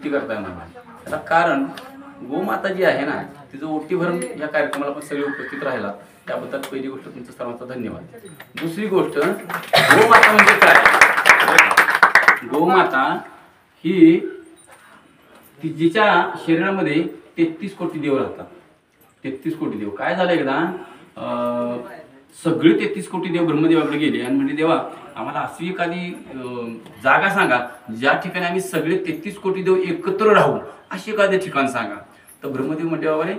गोष्टी करता येणार नाही. त्याला कारण गोमाता जी आहे ना तिचं ओटी भरून या कार्यक्रमाला पण सगळे उपस्थित राहिला, त्याबद्दल पहिली गोष्ट तुमचं सर्वांचा धन्यवाद. दुसरी गोष्ट, गोमाता म्हणजे काय? गोमाता ही जिच्या शरीरामध्ये 33 कोटी देव राहतात. 33 कोटी देव. काय झालं एकदा सगळे 33 कोटी देव ब्रह्मदेवाकडे गेले आणि म्हणजे देवा आम्हाला अशी एखादी जागा सांगा ज्या ठिकाणी आम्ही सगळे 33 कोटी देव एकत्र राहू, अशी एखादे ठिकाण सांगा. तर ब्रह्मदेव म्हणते बाबा रे,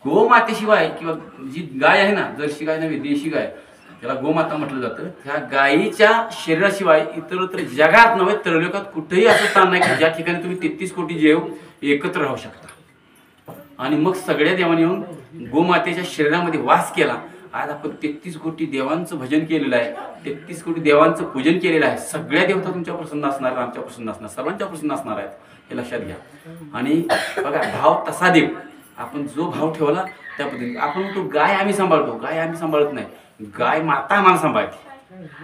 गोमातेशिवाय किंवा जी गाय आहे ना, जर्सी गाय नव्हे देशी गाय, त्याला गोमाता म्हटलं जातं, ह्या गायीच्या शरीराशिवाय इतरत्र जगात नव्हे तर लोकात कुठेही असं स्थान नाही की ज्या ठिकाणी तुम्ही 33 कोटी देव एकत्र राहू शकता. आणि मग सगळ्या देवांनी येऊन गोमातेच्या शरीरामध्ये वास केला. आज आपण 33 कोटी देवांचं भजन केलेलं आहे, 33 कोटी देवांचं पूजन केलेलं आहे. सगळ्या देवता तुमच्या प्रसन्न असणार, आमच्या प्रसन्न असणार, सर्वांच्या प्रसन्न असणार आहेत, हे लक्षात घ्या. आणि बघा, भाव तसा देव, आपण जो भाव ठेवला त्या पद्धतीने. आपण म्हणतो गाय आम्ही सांभाळतो, गाय आम्ही सांभाळत नाही, गाय माता आम्हाला सांभाळते.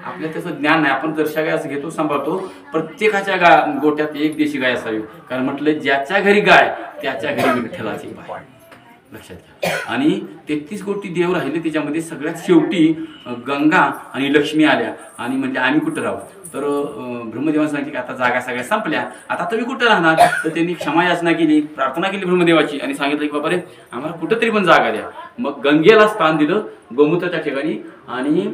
आपल्याला त्याचं ज्ञान नाही. आपण जर्शा गाय असं घेतो, सांभाळतो. प्रत्येकाच्या गोट्यात एक देशी गाय असावी, कारण म्हटलं ज्याच्या घरी गाय त्याच्या घरी विठ्ठलाची पाय, लक्षात घ्या. आणि 33 कोटी देव राहिले, त्याच्यामध्ये सगळ्यात शेवटी गंगा आणि लक्ष्मी आल्या आणि म्हणजे आम्ही कुठं राहू. तर ब्रह्मदेवाने सांगितले की आता जागा सगळ्या संपल्या, आता तुम्ही कुठं राहणार. तर त्यांनी क्षमा याचना केली, प्रार्थना केली ब्रह्मदेवाची आणि सांगितलं की बाबा रे आम्हाला कुठंतरी पण जागा द्या. मग गंगेला स्थान दिलं गोमूत्राच्या ठिकाणी आणि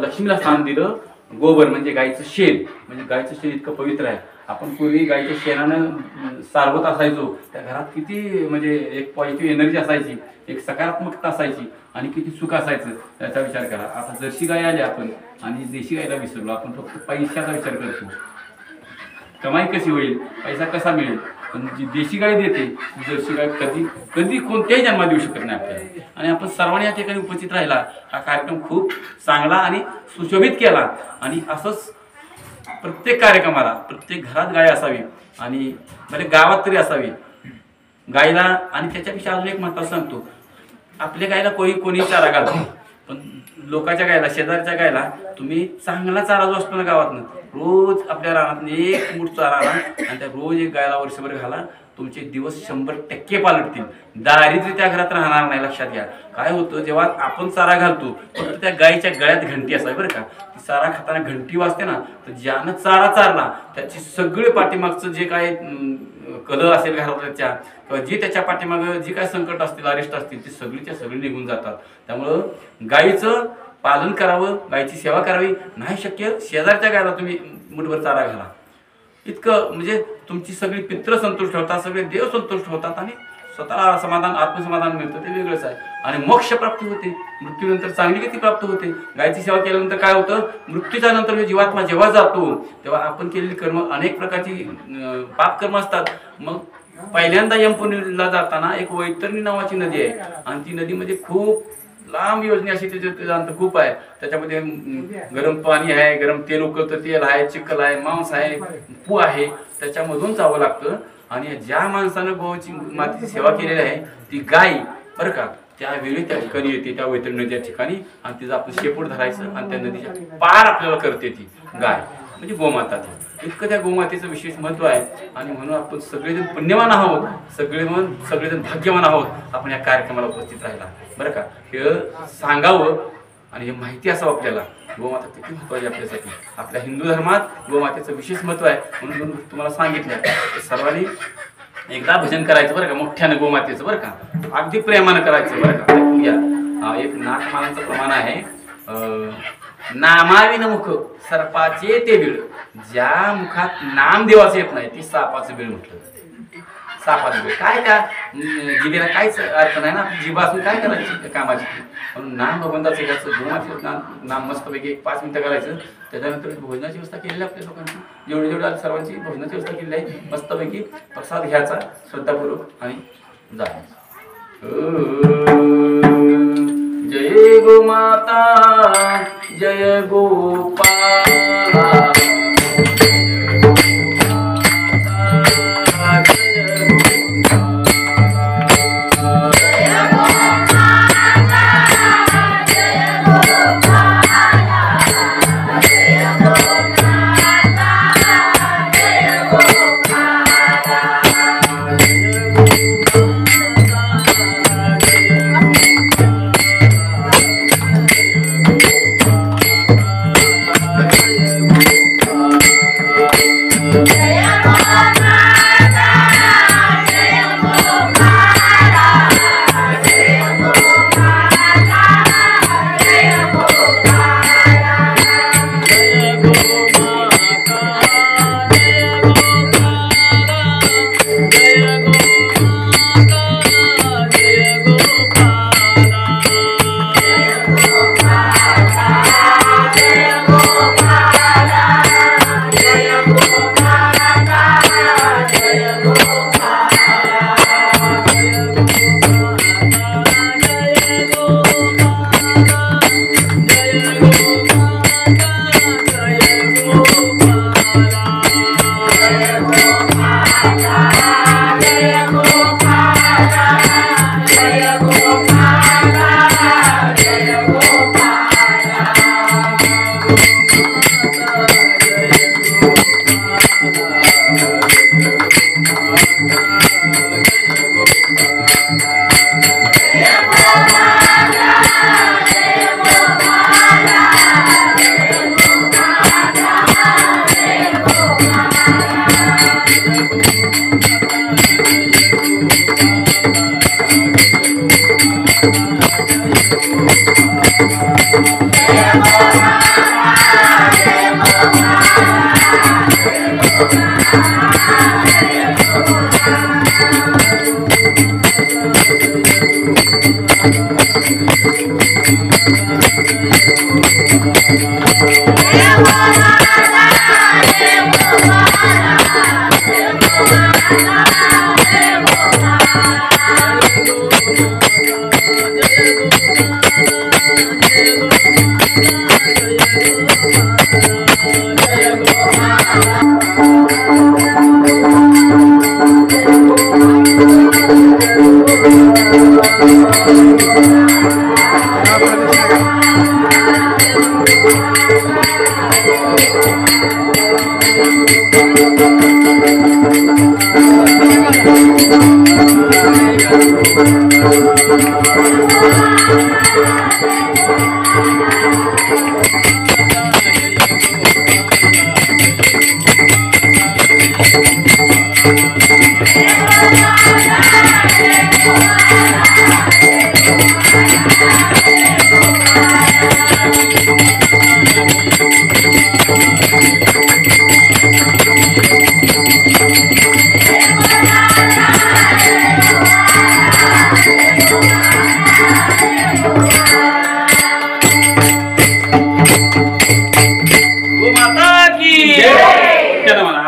लक्ष्मीला स्थान दिलं गोबर म्हणजे गायचं शेण. म्हणजे गायचं शेण इतकं पवित्र आहे. आपण पूर्वी गायच्या शेणानं सारवत असायचो, त्या घरात किती म्हणजे एक पॉझिटिव्ह एनर्जी असायची, एक सकारात्मकता असायची आणि किती सुख असायचं त्याचा विचार करा. आता जर्सी गाय आली आपण आणि देशी गायला विसरलो. आपण फक्त पैशाचा विचार करतो, कमाई कशी होईल, पैसा कसा मिळेल. पण जी देशी गाय देते जर्सी गाय कधी कधी कोणत्याही जन्मात देऊ शकत नाही आपल्याला. आणि आपण सर्वांनी या ठिकाणी उपस्थित राहिला, हा कार्यक्रम खूप चांगला आणि सुशोभित केला. आणि असंच प्रत्येक कार्यक्रमाला प्रत्येक घरात गाय असावी आणि म्हणजे गावात तरी असावी गायला. आणि त्याच्यापेक्षा अजून एक महत्त्वाचं सांगतो, आपल्या गायला कोणी चारा घालतो, पण लोकांच्या गायला, शेजारच्या गायला तुम्ही चांगला चारा जो असतो ना गावातनं, रोज आपल्या रानात एक मूठ चारा आणा आणि त्या रोज एक गायला वर्षभर घाला. तुमचे दिवस 100% पालटतील. दारिद्र्य त्या घरात राहणार नाही. लक्षात घ्या. काय होतं, जेव्हा आपण चारा घालतो फक्त त्या गायीच्या गळ्यात घंटी असावी बरं का. ती चारा खाताना घंटी वाजते ना, तर ज्यानं चारा चारला त्याची सगळे पाठीमागचं जे काय कलह असेल घरातल्या किंवा जी त्याच्या पाठीमागं जी काय संकट असतील, अरिष्ट असतील, ती सगळीच्या सगळी निघून जातात. त्यामुळं गायीचं पालन करावं, गायीची सेवा करावी. नाही शक्य शेजारच्या गायला तुम्ही मुठभर चारा घाला. इतकं म्हणजे तुमची सगळी पित्र संतुष्ट होतात, सगळे देव संतुष्ट होतात आणि स्वतःला समाधान, आत्मसमाधान मिळतं, ते वेगळंच आहे. आणि मोक्ष प्राप्ती होते, मृत्यूनंतर चांगली गती प्राप्त होते. गायची सेवा केल्यानंतर काय होतं, मृत्यूच्या नंतर जीवात्मा जेव्हा जातो तेव्हा आपण केलेली कर्म, अनेक प्रकारची पापकर्म असतात. मग पहिल्यांदा यमपुरीला जाताना एक वैतरणी नावाची नदी आहे आणि ती नदीमध्ये खूप लांब योजने अशी त्याचं अंतर खूप आहे. त्याच्यामध्ये गरम पाणी आहे, गरम तेल उकळतं तेल आहे, चिखल आहे, मांस आहे, पू आहे, त्याच्यामधून जावं लागतं. आणि ज्या माणसानं गोची मातीची सेवा केलेली आहे ती गाय बरं का, त्यावेळी त्या ठिकाणी येते, त्या वैतरणी नदीच्या ठिकाणी, आणि तिचं आपलं शेपूट धरायचं आणि त्या नदीच्या पार आपल्याला करते ती गाय, म्हणजे गोमाता. इतकं त्या गोमातेचं विशेष महत्त्व आहे. आणि म्हणून आपण सगळेजण पुण्यवान आहोत, सगळेजण भाग्यवान आहोत आपण या कार्यक्रमाला उपस्थित राहिला बरं का. हे सांगावं आणि हे माहिती असावं आपल्याला, गोमाता किती महत्त्वाची आपल्यासाठी. आपल्या हिंदू धर्मात गोमातेचं विशेष महत्त्व आहे. म्हणून तुम्हाला सांगितलं सर्वांनी एकदा भजन करायचं बरं का, मोठ्यानं गोमातेचं बरं का, अगदी प्रेमानं करायचं बरं का. ऐकूया, एक नाथमालांचं प्रमाण आहे. नामाविन मुख सर्पाचे ते बीळ, ज्या मुखात नाम देवाचं येत नाही ती सापाचं बीळ म्हटलं. सापाचं बीळ काय, त्या जिभेला काहीच अर्थ नाही ना, जिभा असून काय करायची कामाची. म्हणून नाम भगवंताचं घ्यायचं, गोमातेचं नाम मस्तपैकी 5 मिनिटं करायचं. त्याच्यानंतर भोजनाची व्यवस्था केलेली आपल्या लोकांची, जेवढे सर्वांची भोजनाची व्यवस्था केलेली आहे. मस्तपैकी प्रसाद घ्यायचा श्रद्धापूर्वक आणि जायचं. जय गोमाता जय गोपाला,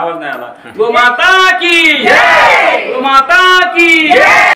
आवाज नाही आला. गो माता की